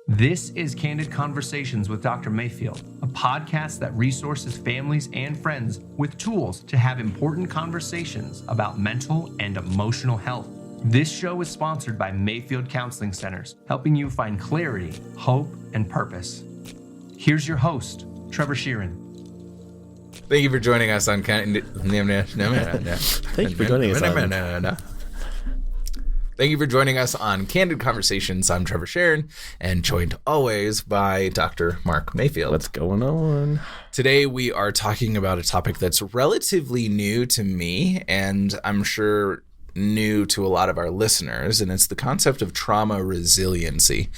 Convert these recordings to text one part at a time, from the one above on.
This is Candid Conversations with Dr. Mayfield, a podcast that resources families and friends with tools to have important conversations about mental and emotional health. This show is sponsored by Mayfield Counseling Centers, helping you find clarity, hope, and purpose. Here's your host, Trever Shirin. Thank you for joining us on Thank you for joining us on Candid Conversations. I'm Trever Shirin, and joined always by Dr. Mark Mayfield. What's going on? Today we are talking about a topic that's relatively new to me, and I'm sure new to a lot of our listeners, and it's the concept of trauma resiliency.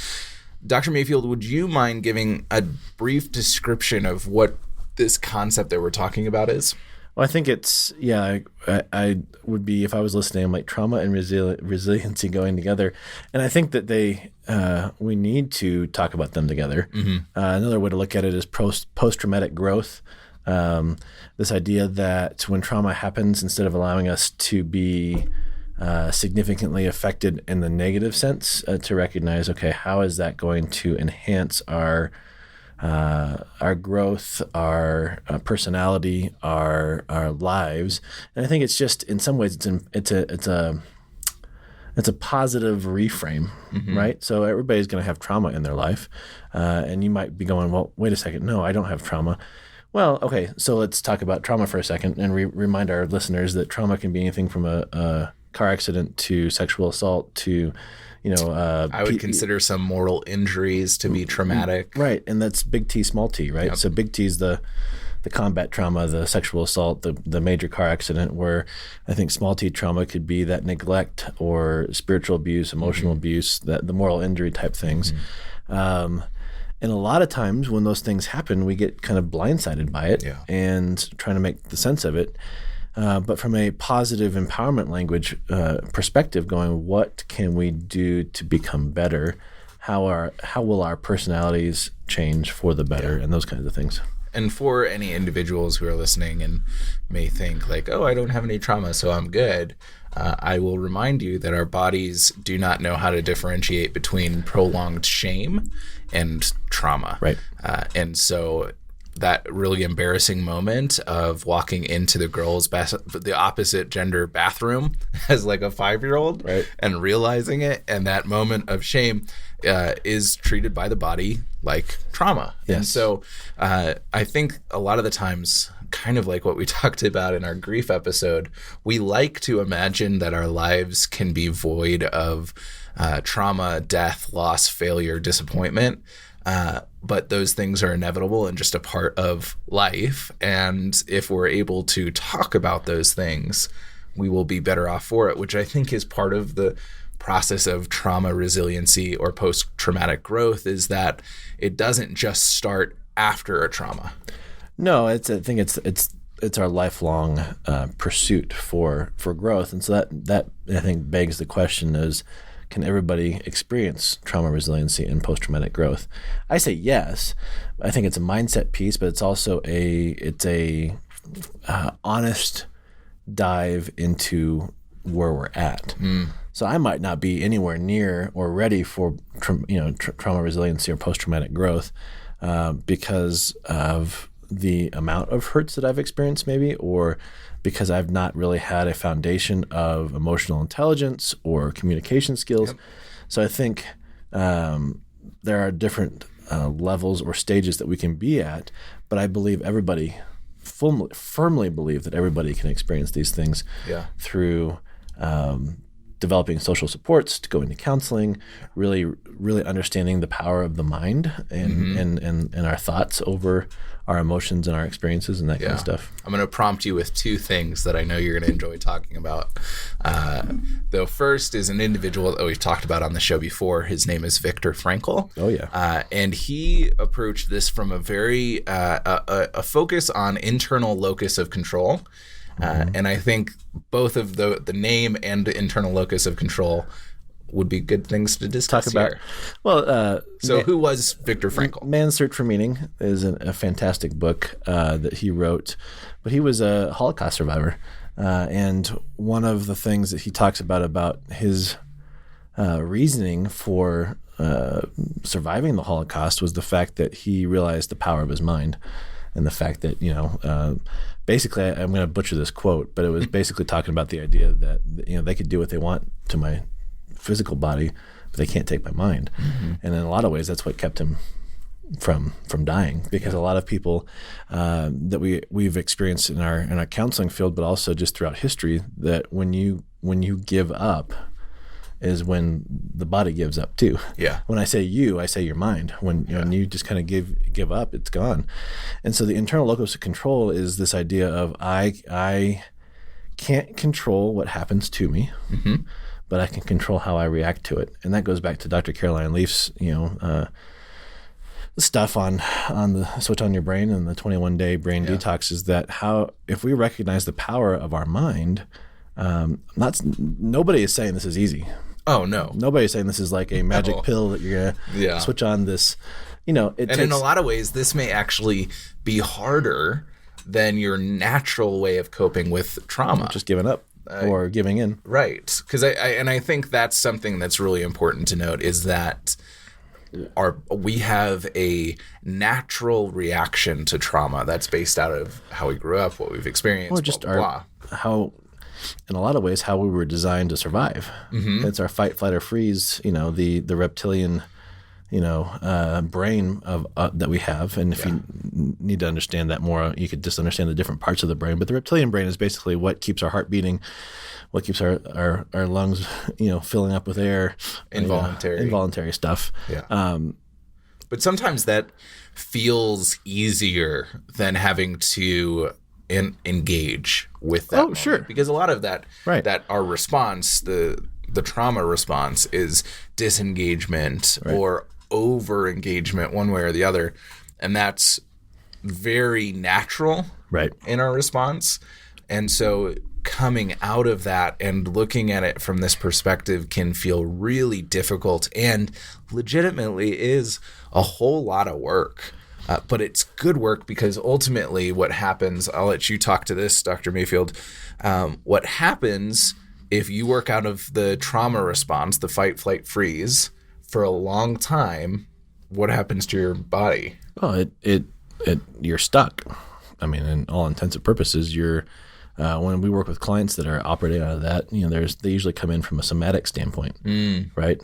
Dr. Mayfield, would you mind giving a brief description of what this concept that we're talking about is? Well, I think it's, I would be, if I was listening, I'm like trauma and resiliency going together. And I think that we need to talk about them together. Mm-hmm. Another way to look at it is post-traumatic growth. This idea that when trauma happens, instead of allowing us to be significantly affected in the negative sense, to recognize, okay, how is that going to enhance our growth, our personality, our lives. And I think it's just, in some ways, it's a positive reframe, mm-hmm. right? So everybody's going to have trauma in their life, and you might be going, well, wait a second, no, I don't have trauma. Well, okay, so let's talk about trauma for a second and remind our listeners that trauma can be anything from a car accident to sexual assault to I would consider some moral injuries to be traumatic. Right, and that's big T, small t, right? Yep. So big T is the combat trauma, the sexual assault, the major car accident, where I think small t trauma could be that neglect or spiritual abuse, emotional mm-hmm. abuse, the moral injury type things. Mm-hmm. And a lot of times when those things happen, we get kind of blindsided by it and trying to make the sense of it. But from a positive empowerment language perspective, going, what can we do to become better? How will our personalities change for the better, and those kinds of things. And for any individuals who are listening and may think like, oh, I don't have any trauma, so I'm good. I will remind you that our bodies do not know how to differentiate between prolonged shame and trauma. Right. And so that really embarrassing moment of walking into the opposite gender bathroom as like a 5-year-old, right, and realizing it, and that moment of shame is treated by the body like trauma. Yes. And so I think a lot of the times, kind of like what we talked about in our grief episode, we like to imagine that our lives can be void of trauma, death, loss, failure, disappointment. But those things are inevitable and just a part of life. And if we're able to talk about those things, we will be better off for it, which I think is part of the process of trauma resiliency or post-traumatic growth, is that it doesn't just start after a trauma. No, I think it's our lifelong pursuit for growth. And so that I think begs the question is, can everybody experience trauma resiliency and post-traumatic growth? I say yes. I think it's a mindset piece, but it's also a honest dive into where we're at. Mm. So I might not be anywhere near or ready for trauma resiliency or post-traumatic growth because of the amount of hurts that I've experienced, maybe, or because I've not really had a foundation of emotional intelligence or communication skills. Yep. So I think there are different levels or stages that we can be at, but I believe everybody, firmly believe that everybody can experience these things through developing social supports, to going to counseling, really understanding the power of the mind and mm-hmm. and our thoughts over our emotions and our experiences and that kind of stuff. I'm going to prompt you with two things that I know you're going to enjoy talking about. The first is an individual that we've talked about on the show before. His name is Viktor Frankl. Oh, yeah. And he approached this from a very a focus on internal locus of control. And I think both of the name and the internal locus of control would be good things to discuss here. So who was Viktor Frankl? Man's Search for Meaning is a fantastic book that he wrote, but he was a Holocaust survivor. And one of the things that he talks about his reasoning for surviving the Holocaust was the fact that he realized the power of his mind, and the fact that basically, I'm going to butcher this quote, but it was basically talking about the idea that they could do what they want to my physical body, but they can't take my mind. And in a lot of ways, that's what kept him from dying, because a lot of people that we've experienced in our counseling field, but also just throughout history, that when you give up is when the body gives up too. Yeah. When I say I say your mind. When you just kind of give up, it's gone. And so the internal locus of control is this idea of I can't control what happens to me, but I can control how I react to it. And that goes back to Dr. Caroline Leaf's stuff on the switch on your brain and the 21-day brain detox, is that if we recognize the power of our mind, nobody is saying this is easy. Oh, no. Nobody's saying this is like a magic pill that you're going to switch on this. In a lot of ways, this may actually be harder than your natural way of coping with trauma. Just giving up or giving in. Right. Because I think that's something that's really important to note, is that we have a natural reaction to trauma that's based out of how we grew up, what we've experienced, or just how, in a lot of ways, how we were designed to survive. It's our fight, flight, or freeze. The reptilian, brain of that we have. And if you need to understand that more, you could just understand the different parts of the brain. But the reptilian brain is basically what keeps our heart beating, what keeps our lungs, filling up with air, involuntary stuff. Yeah. But sometimes that feels easier than having to engage with that. Oh, sure. Because a lot of that, that our response, the trauma response, is disengagement or over engagement, one way or the other, and that's very natural, in our response. And so coming out of that and looking at it from this perspective can feel really difficult, and legitimately is a whole lot of work. But it's good work, because ultimately what happens, I'll let you talk to this, Dr. Mayfield, what happens if you work out of the trauma response, the fight, flight, freeze, for a long time, what happens to your body? Well, you're stuck. I mean, in all intents and purposes, you're when we work with clients that are operating out of that, they usually come in from a somatic standpoint, right?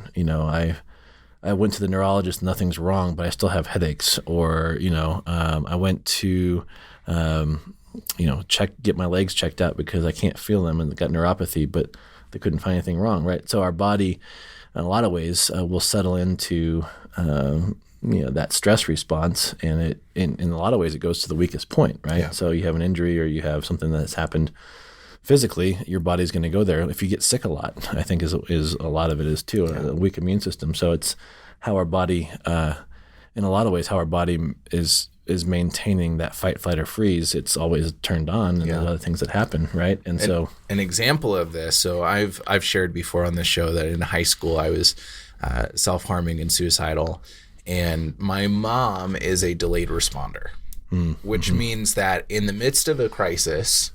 I went to the neurologist, nothing's wrong, but I still have headaches. Or, I went to, get my legs checked out because I can't feel them and got neuropathy, but they couldn't find anything wrong, right? So our body, in a lot of ways, will settle into, that stress response, and in a lot of ways, it goes to the weakest point, right? Yeah. So you have an injury or you have something that's happened physically, your body's going to go there. If you get sick a lot, I think is a lot of it is too, a weak immune system. So it's how our body, in a lot of ways, how our body is maintaining that fight, flight, or freeze. It's always turned on, and there's other things that happen, right? And so an example of this. So I've shared before on this show that in high school I was self-harming and suicidal, and my mom is a delayed responder, which means that in the midst of a crisis,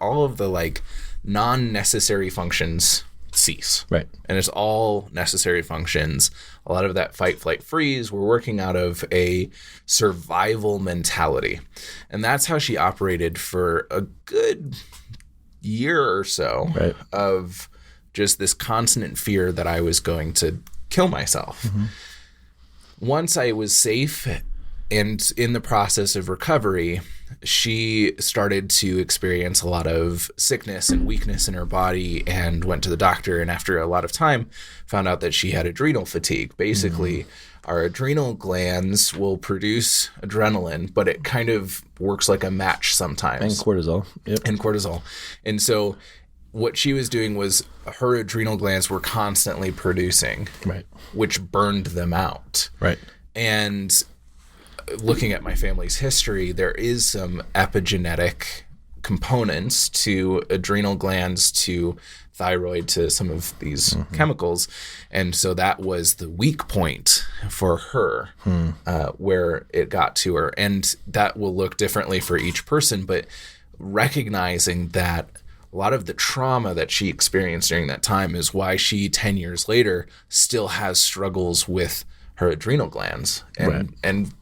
all of the non-necessary functions cease. Right. And it's all necessary functions. A lot of that fight, flight, freeze, we're working out of a survival mentality. And that's how she operated for a good year or so, of just this constant fear that I was going to kill myself. Once I was safe and in the process of recovery, she started to experience a lot of sickness and weakness in her body, and went to the doctor, and after a lot of time found out that she had adrenal fatigue. Basically, our adrenal glands will produce adrenaline, but it kind of works like a match sometimes. And cortisol. Yep. And cortisol. And so what she was doing was her adrenal glands were constantly producing, which burned them out. Right. And looking at my family's history, there is some epigenetic components to adrenal glands, to thyroid, to some of these chemicals. And so that was the weak point for her, where it got to her. And that will look differently for each person, but recognizing that a lot of the trauma that she experienced during that time is why she 10 years later still has struggles with her adrenal glands and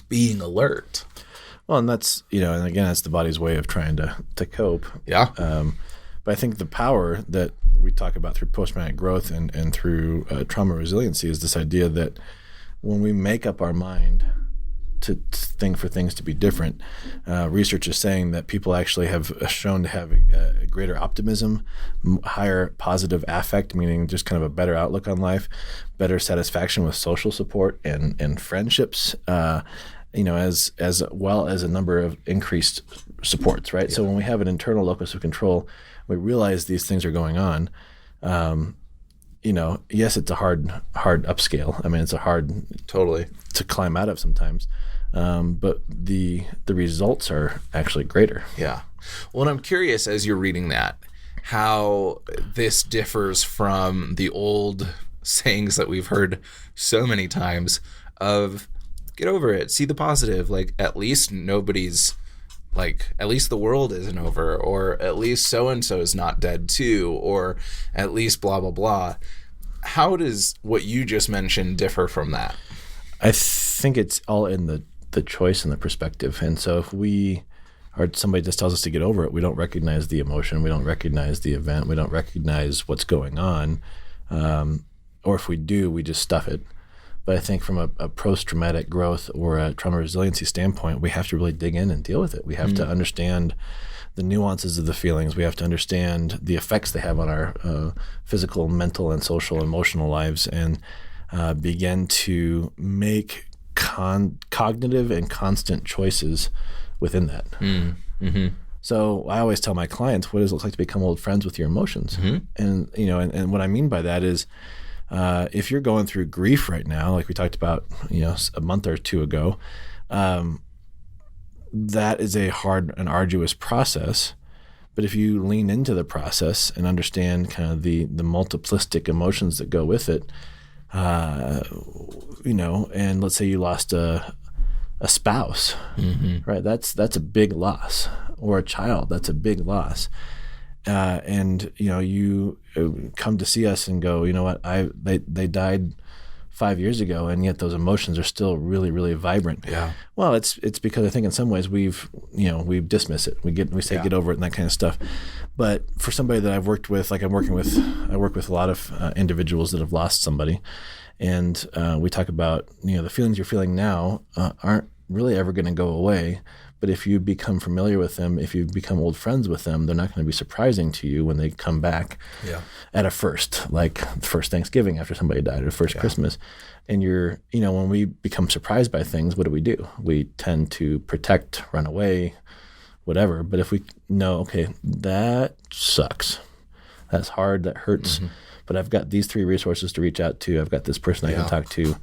being alert. Well, and that's, and again, that's the body's way of trying to cope. Yeah. But I think the power that we talk about through post-traumatic growth and through trauma resiliency is this idea that when we make up our mind to think for things to be different, research is saying that people actually have shown to have a greater optimism, higher positive affect, meaning just kind of a better outlook on life, better satisfaction with social support and friendships, as well as a number of increased supports, right? Yeah. So when we have an internal locus of control, we realize these things are going on. Yes, it's a hard upscale. I mean, it's a hard totally to climb out of sometimes. But the results are actually greater. Yeah. Well, and I'm curious as you're reading that, how this differs from the old sayings that we've heard so many times of get over it, see the positive, like at least at least the world isn't over, or at least so-and-so is not dead too, or at least blah, blah, blah. How does what you just mentioned differ from that? I think it's all in the choice and the perspective. And so if somebody just tells us to get over it, we don't recognize the emotion, we don't recognize the event, we don't recognize what's going on. Or if we do, we just stuff it. But I think from a post-traumatic growth or a trauma resiliency standpoint, we have to really dig in and deal with it. We have to understand the nuances of the feelings. We have to understand the effects they have on our physical, mental, and social, emotional lives, and begin to make cognitive and constant choices within that. Mm-hmm. So I always tell my clients, what does it look like to become old friends with your emotions? Mm-hmm. And and what I mean by that is, if you're going through grief right now, like we talked about, a month or two ago, that is a hard and arduous process. But if you lean into the process and understand kind of the multiplistic emotions that go with it, and let's say you lost a spouse, mm-hmm. right? That's a big loss, or a child. That's a big loss. And you come to see us and go, you know what? They died 5 years ago, and yet those emotions are still really, really vibrant. Yeah. Well, it's because I think in some ways we've dismiss it. We say get over it and that kind of stuff. But for somebody that I've worked with, like I work with a lot of individuals that have lost somebody, and we talk about the feelings you're feeling now aren't really ever going to go away. But if you become familiar with them, if you become old friends with them, they're not going to be surprising to you when they come back at a first Thanksgiving after somebody died, or first Christmas. And when we become surprised by things, what do? We tend to protect, run away, whatever. But if we know, okay, that sucks, that's hard, that hurts, mm-hmm. but I've got these 3 resources to reach out to, I've got this person I can talk to,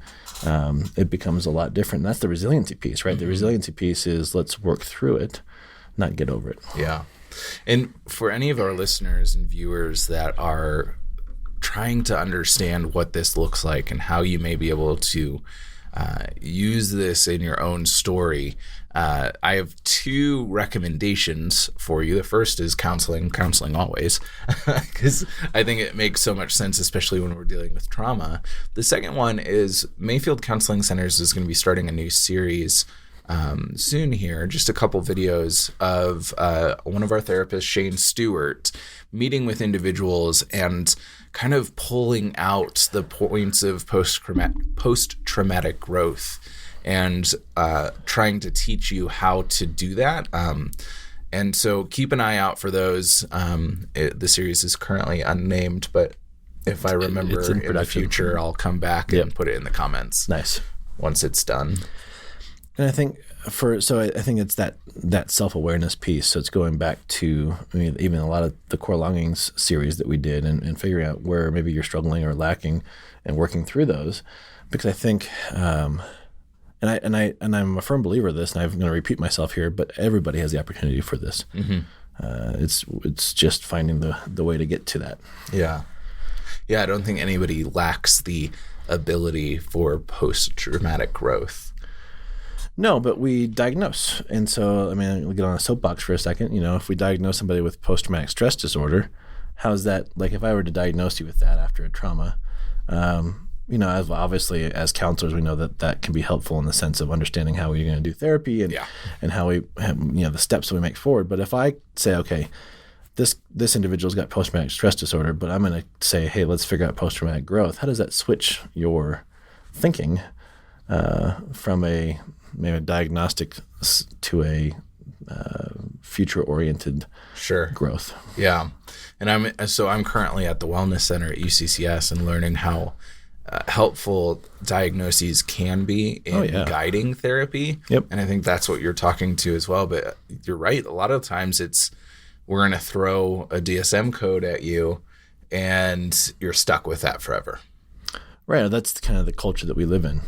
it becomes a lot different. And that's the resiliency piece, right? Mm-hmm. The resiliency piece is let's work through it, not get over it. Yeah. And for any of our listeners and viewers that are trying to understand what this looks like and how you may be able to use this in your own story, I have 2 recommendations for you. The first is counseling always, because I think it makes so much sense, especially when we're dealing with trauma. The second one is Mayfield Counseling Centers is going to be starting a new series soon here, just a couple videos of one of our therapists, Shane Stewart, meeting with individuals and kind of pulling out the points of post-traumatic growth and trying to teach you how to do that. And so keep an eye out for those. The series is currently unnamed, but if I remember in the future, I'll come back and put it in the comments. Nice. Once it's done. And I think I think it's that self-awareness piece. So it's going back to, even a lot of the Core Longings series that we did and figuring out where maybe you're struggling or lacking and working through those. Because I think, and I'm a firm believer of this, and I'm going to repeat myself here, but everybody has the opportunity for this. Mm-hmm. It's just finding the way to get to that. Yeah. Yeah, I don't think anybody lacks the ability for post-traumatic growth. No, but we diagnose. And so, I mean, we get on a soapbox for a second. If we diagnose somebody with post-traumatic stress disorder, how's that? Like, if I were to diagnose you with that after a trauma, as obviously as counselors, we know that can be helpful in the sense of understanding how we're going to do therapy and how we have, the steps that we make forward. But if I say, okay, this individual's got post-traumatic stress disorder, but I'm going to say, hey, let's figure out post-traumatic growth. How does that switch your thinking from a diagnostic to a future-oriented growth? Yeah. And I'm currently at the Wellness Center at UCCS and learning how helpful diagnoses can be in guiding therapy. Yep. And I think that's what you're talking to as well. But you're right. A lot of times we're going to throw a DSM code at you and you're stuck with that forever. Right. That's kind of the culture that we live in.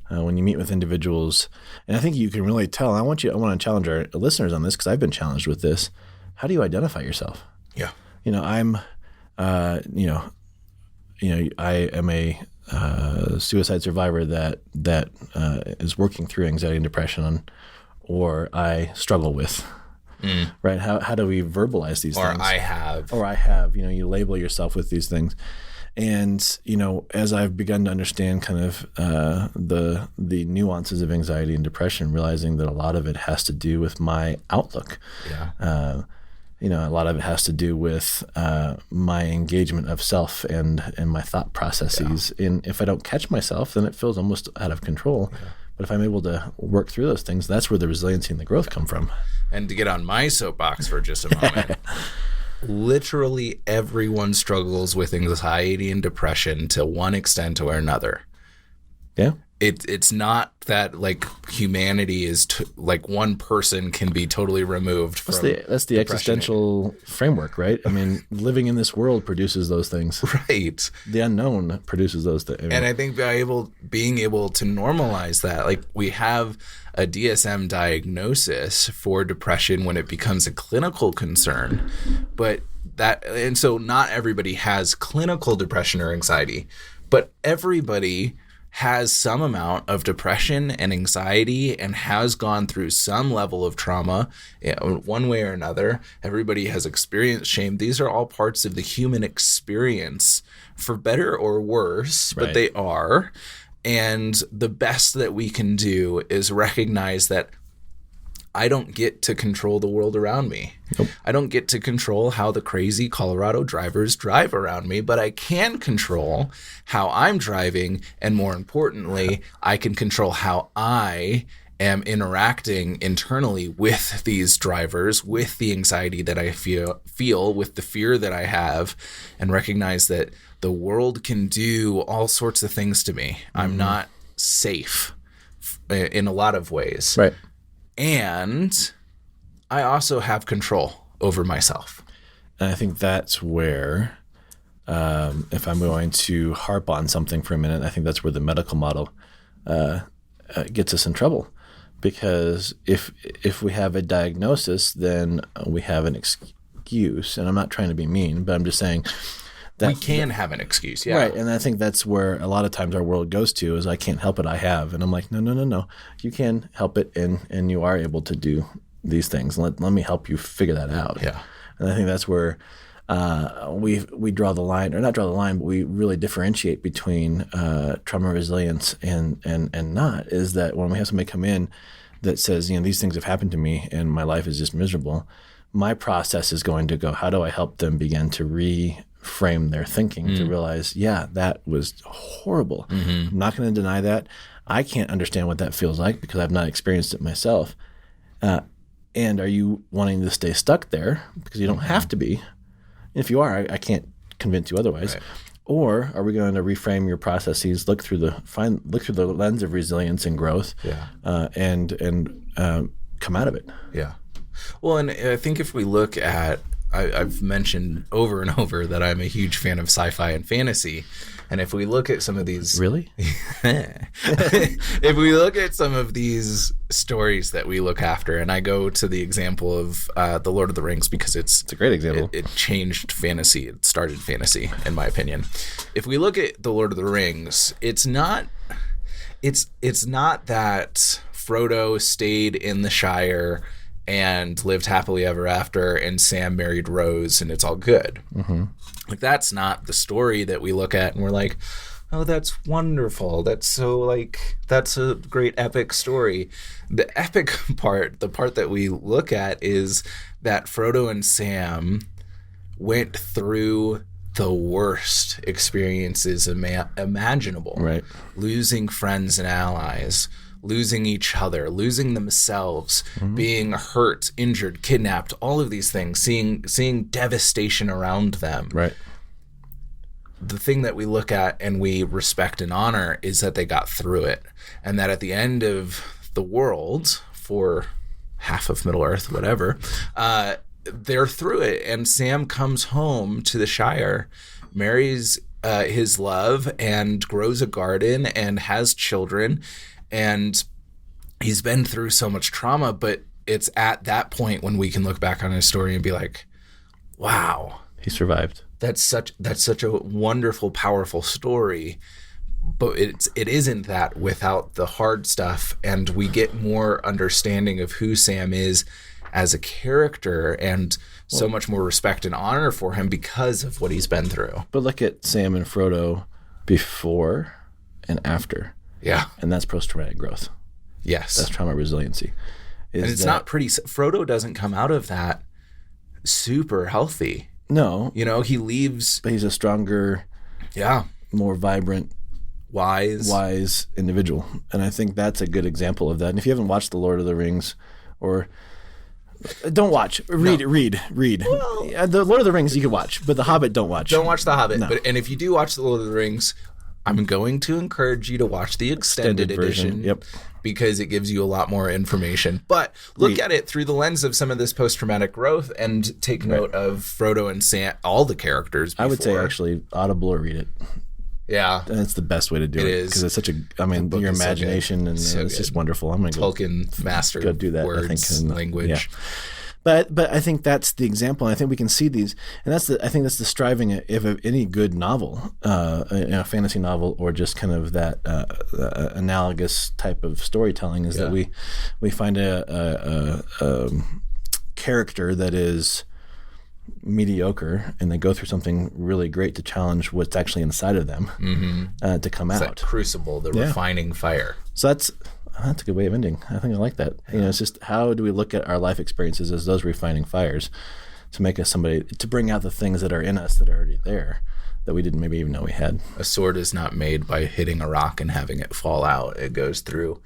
When you meet with individuals, and I think you can really tell. I want to challenge our listeners on this because I've been challenged with this. How do you identify yourself? Yeah. I am a suicide survivor that is working through anxiety and depression, or I struggle with. Right? How do we verbalize these things? Or I have. You label yourself with these things. And, as I've begun to understand kind of the nuances of anxiety and depression, realizing that a lot of it has to do with my outlook. Yeah. A lot of it has to do with my engagement of self and my thought processes. Yeah. And if I don't catch myself, then it feels almost out of control. Yeah. But if I'm able to work through those things, that's where the resiliency and the growth come from. And to get on my soapbox for just a moment, literally everyone struggles with anxiety and depression to one extent or another. Yeah. It's not that like humanity is like one person can be totally removed from that's the existential framework, right? I mean, living in this world produces those things. Right. The unknown produces those things. And I think being able to normalize that, like we have a DSM diagnosis for depression when it becomes a clinical concern, and so not everybody has clinical depression or anxiety, but everybody has some amount of depression and anxiety and has gone through some level of trauma one way or another. Everybody has experienced shame. These are all parts of the human experience, for better or worse, but they are. And the best that we can do is recognize that I don't get to control the world around me. Nope. I don't get to control how the crazy Colorado drivers drive around me, but I can control how I'm driving. And more importantly, I can control how I am interacting internally with these drivers, with the anxiety that I feel, with the fear that I have, and recognize that the world can do all sorts of things to me. I'm not safe in a lot of ways. Right. And I also have control over myself. And I think that's where, if I'm going to harp on something for a minute, I think that's where the medical model gets us in trouble. Because if we have a diagnosis, then we have an excuse. And I'm not trying to be mean, but I'm just saying that we can have an excuse. Yeah. Right. And I think that's where a lot of times our world goes to is I can't help it, I have. And I'm like, no. You can help it and you are able to do these things. Let me help you figure that out. Yeah. And I think that's where we draw the line, or not draw the line, but we really differentiate between trauma resilience and not, is that when we have somebody come in that says, these things have happened to me and my life is just miserable, my process is going to go, how do I help them begin to reframe their thinking to realize, that was horrible. I'm not going to deny that. I can't understand what that feels like because I've not experienced it myself. And are you wanting to stay stuck there because you don't have to be? If you are, I can't convince you otherwise. Right. Or are we going to reframe your processes, look through the lens of resilience and growth, and come out of it? Yeah. Well, and I think if we look at, I've mentioned over and over that I'm a huge fan of sci-fi and fantasy. And if we look at some of these... Really? If we look at some of these stories that we look after, and I go to the example of The Lord of the Rings because it's a great example. It changed fantasy. It started fantasy, in my opinion. If we look at The Lord of the Rings, it's not it's not that Frodo stayed in the Shire and lived happily ever after, and Sam married Rose, and it's all good. Mm-hmm. Like, that's not the story that we look at and we're like, oh, that's wonderful. That's so, like, that's a great epic story. The epic part, the part that we look at, is that Frodo and Sam went through the worst experiences imaginable. Right. Losing friends and allies, losing each other, losing themselves, being hurt, injured, kidnapped, all of these things, seeing devastation around them. Right. The thing that we look at and we respect and honor is that they got through it, and that at the end of the world, for half of Middle-earth, whatever, they're through it, and Sam comes home to the Shire, marries his love, and grows a garden and has children. And he's been through so much trauma, but it's at that point when we can look back on his story and be like, wow, He survived. that's such a wonderful, powerful story. But it isn't that without the hard stuff, and we get more understanding of who Sam is as a character, and so much more respect and honor for him because of what he's been through. But look at Sam and Frodo before and after. Yeah. And that's post-traumatic growth. Yes. That's trauma resiliency. And it's not pretty. Frodo doesn't come out of that super healthy. No. You know, he leaves. But he's a stronger, more vibrant, wise individual. And I think that's a good example of that. And if you haven't watched The Lord of the Rings, or don't watch, read. Well, The Lord of the Rings you can watch, but The Hobbit don't watch. Don't watch The Hobbit. No. And if you do watch The Lord of the Rings, I'm going to encourage you to watch the extended edition. Yep. Because it gives you a lot more information. But look at it through the lens of some of this post-traumatic growth, and take note of Frodo and Sam, all the characters before. I would say actually Audible or read it. Yeah. And it's the best way to do it. It is. Because it's such your imagination, and it's just wonderful. I'm going to Tolkien mastered go do that, words, I think, language. Yeah. But I think that's the example, and I think we can see these, and I think that's the striving of any good novel, a fantasy novel, or just kind of that analogous type of storytelling, is that we find a character that is mediocre, and they go through something really great to challenge what's actually inside of them to come It's out. that crucible, the refining fire. So that's a good way of ending. I think I like that. You know, it's just, how do we look at our life experiences as those refining fires to make us somebody, to bring out the things that are in us that are already there that we didn't maybe even know we had. A sword is not made by hitting a rock and having it fall out. It goes through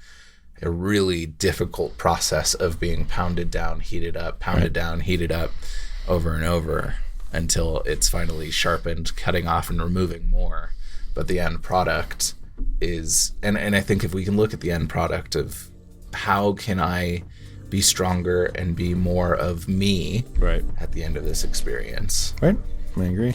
a really difficult process of being pounded down, heated up, down, heated up over and over until it's finally sharpened, cutting off and removing more. But the end product is, and I think if we can look at the end product of how can I be stronger and be more of me at the end of this experience. Right. I agree.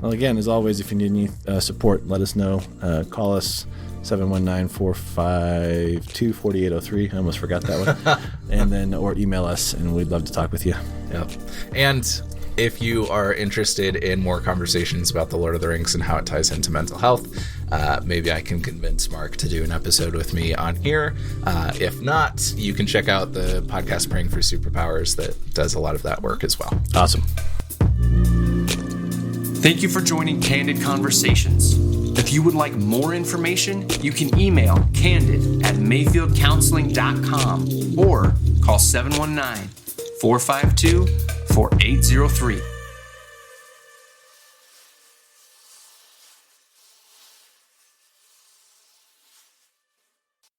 Well, again, as always, if you need any support, let us know. Call us 719-452-4803. I almost forgot that one. And then, or email us, and we'd love to talk with you. Yep. And if you are interested in more conversations about The Lord of the Rings and how it ties into mental health, maybe I can convince Mark to do an episode with me on here. If not, you can check out the podcast Praying for Superpowers that does a lot of that work as well. Awesome. Thank you for joining Candid Conversations. If you would like more information, you can email candid@mayfieldcounseling.com or call 719-452-4803.